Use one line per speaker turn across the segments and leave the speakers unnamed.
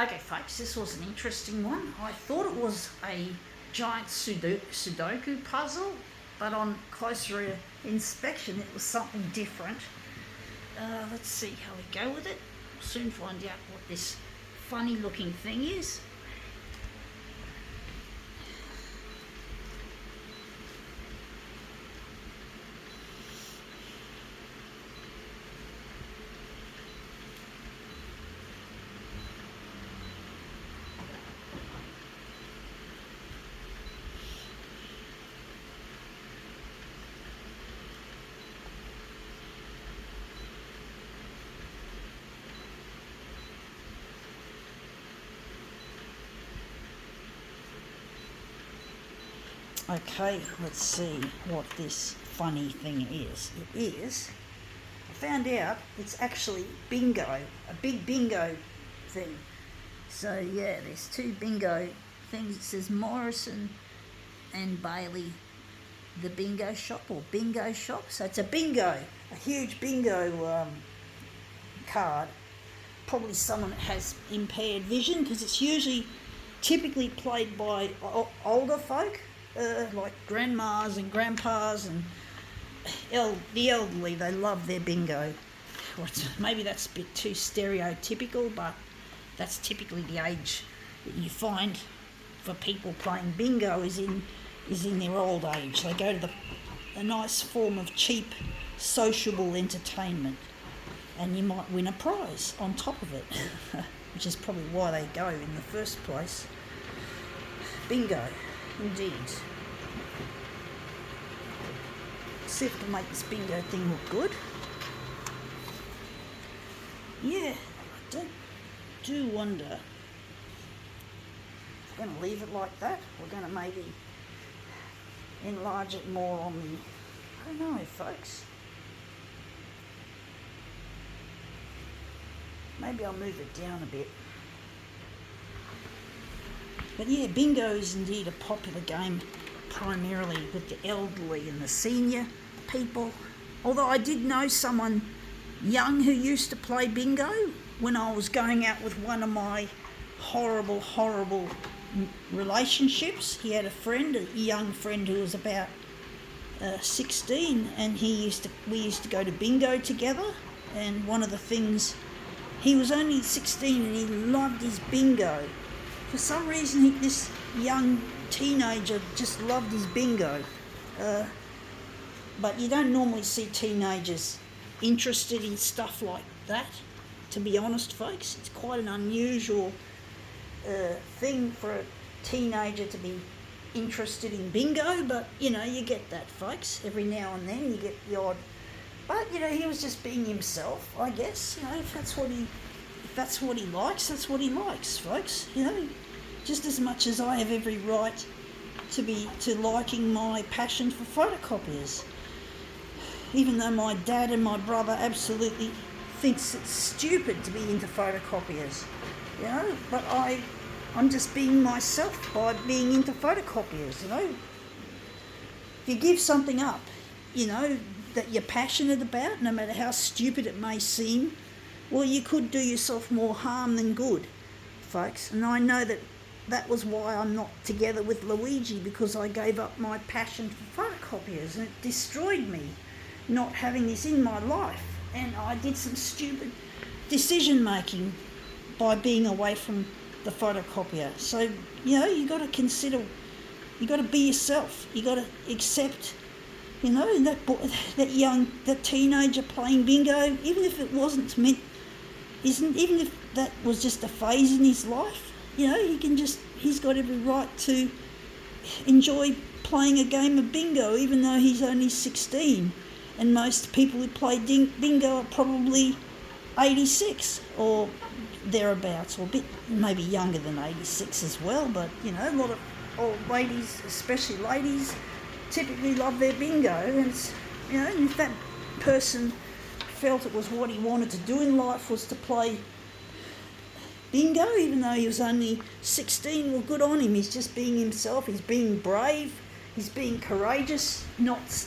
Okay, folks, this was an interesting one. I thought it was a giant Sudoku puzzle, but on closer inspection, it was something different. Let's see how we go with it. We'll soon find out what this funny looking thing is. Okay, let's see what this funny thing is. I found out it's actually bingo, a big bingo thing. So yeah, there's two bingo things. It says Morrison and Bailey, the bingo shop or bingo shop. So it's a bingo, a huge bingo card. Probably someone that has impaired vision, because it's typically played by older folk. Like grandmas and grandpas and the elderly. They love their bingo. Maybe that's a bit too stereotypical, but that's typically the age that you find for people playing bingo is in their old age. They go to a nice form of cheap, sociable entertainment, and you might win a prize on top of it, which is probably why they go in the first place. Bingo. Indeed. See if I can make this bingo thing look good. Yeah, I do wonder if we're going to leave it like that. We're going to maybe enlarge it more on the... I don't know, folks. Maybe I'll move it down a bit. But yeah, bingo is indeed a popular game, primarily with the elderly and the senior people. Although I did know someone young who used to play bingo when I was going out with one of my horrible relationships. He had a young friend who was about 16, and we used to go to bingo together. And one of the things, he was only 16 and he loved his bingo. For some reason, this young teenager just loved his bingo. But you don't normally see teenagers interested in stuff like that, to be honest, folks. It's quite an unusual thing for a teenager to be interested in bingo, but, you get that, folks. Every now and then you get the odd... But, he was just being himself, I guess. If that's what he likes, that's what he likes, folks. Just as much as I have every right to liking my passion for photocopiers. Even though my dad and my brother absolutely thinks it's stupid to be into photocopiers, But I'm just being myself by being into photocopiers, If you give something up, that you're passionate about, no matter how stupid it may seem, well, you could do yourself more harm than good, folks. And I know that was why I'm not together with Luigi, because I gave up my passion for photocopiers, and it destroyed me not having this in my life. And I did some stupid decision making by being away from the photocopier. So, you got to consider, you got to be yourself. You got to accept, that teenager playing bingo, even if it wasn't meant, even if that was just a phase in his life, he's got every right to enjoy playing a game of bingo, even though he's only 16. And most people who play bingo are probably 86 or thereabouts, or a bit maybe younger than 86 as well. But, a lot of old ladies, especially ladies, typically love their bingo. And it's, and if that person felt it was what he wanted to do in life was to play bingo, even though he was only 16, well, good on him. He's just being himself. He's being brave. He's being courageous, not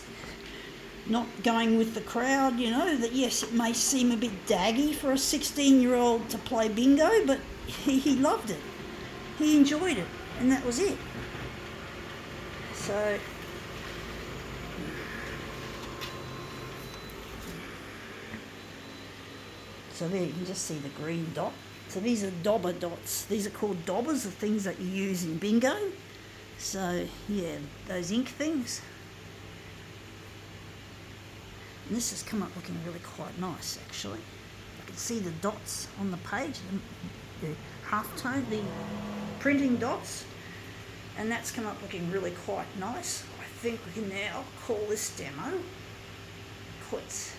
not going with the crowd, you know, that yes, it may seem a bit daggy for a 16-year-old to play bingo, but he loved it. He enjoyed it, and that was it. So there you can just see the green dot. So these are dauber dots. These are called daubers, the things that you use in bingo. So yeah, those ink things. And this has come up looking really quite nice, actually. You can see the dots on the page, the half-tone, the printing dots, and that's come up looking really quite nice. I think we can now call this demo quits.